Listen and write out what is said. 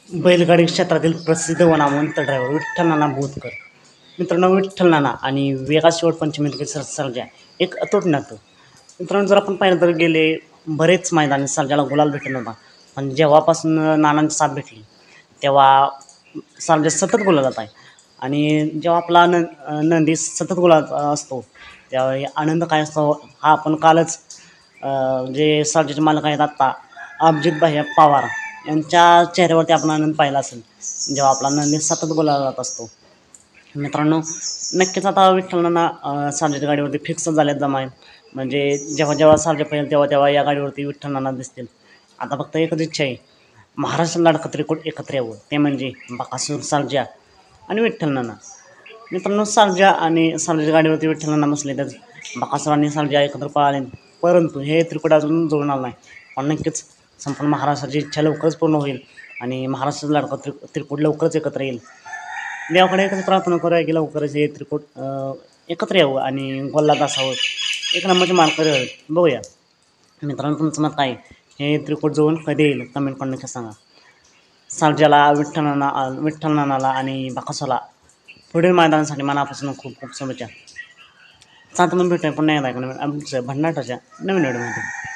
बैलगाडी क्षेत्रातील प्रसिद्ध नामवंत ड्रायव्हर विठ्ठल नाना बोरकर. मित्रांनो, विठ्ठल नाना आणि वेगा शेवट पंचमी सर्जा एक अतूट नातं. मित्रांनो, जर आपण पाहिलं तर गेले बरेच मैदानी सर्जाला गुलाल भेटत नव्हता, पण जेव्हापासून नानांची साथ भेटली तेव्हा सर्जा सतत गुलालात आहे. आणि जेव्हा आपला नंदी सतत गुलालात असतो त्यावेळी आनंद काय असतो हा आपण कालच जे सर्जाचे मालक आहेत आत्ता अभिजित भैया पवार यांच्या चेहऱ्यावरती आपण आनंद पाहिला असेल जेव्हा आपला नंदी सतत गुलालात असतो. मित्रांनो, नक्कीच आता विठ्ठल सर्जाच्या गाडीवरती फिक्स झाल्यात जमाय. म्हणजे जेव्हा जेव्हा सर्जा पाहिजे तेव्हा तेव्हा या गाडीवरती विठ्ठल नाना दिसतील. आता फक्त एकच इच्छा आहे, महाराष्ट्र लाडकं त्रिकूट एकत्र यावं, ते म्हणजे बकासूर सर्जा आणि विठ्ठल नाना. मित्रांनो, सर्जा आणि सर्जाच्या गाडीवरती विठ्ठल नाना बसले तर बकासूर आणि सर्जा एकत्र पळाले, परंतु हे त्रिकूट अजून जुळून आलं नाही. पण नक्कीच संपूर्ण महाराष्ट्राची इच्छा लवकरच पूर्ण होईल आणि महाराष्ट्राचा लाडका त्रिकूट लवकरच एकत्र येईल. देवाकडे एकच प्रार्थना करूया की लवकरच हे त्रिकूट एकत्र यावं आणि गोल्लात असावं, एक नंबरचे मार्कर यावेत. बघूया मित्रांनो, तुमचं मत काय? हे त्रिकूट जुळून कधी येईल कमेंट करून नक्की सांगा. सर्जाला, विठ्ठल नानाला आणि बकासूरला पुढील मैदानासाठी मनापासून खूप खूप शुभेच्छा. चालतं, मग भेटूया पुन्हा एकदा भन्नाटाच्या नवीन व्हिडिओमध्ये.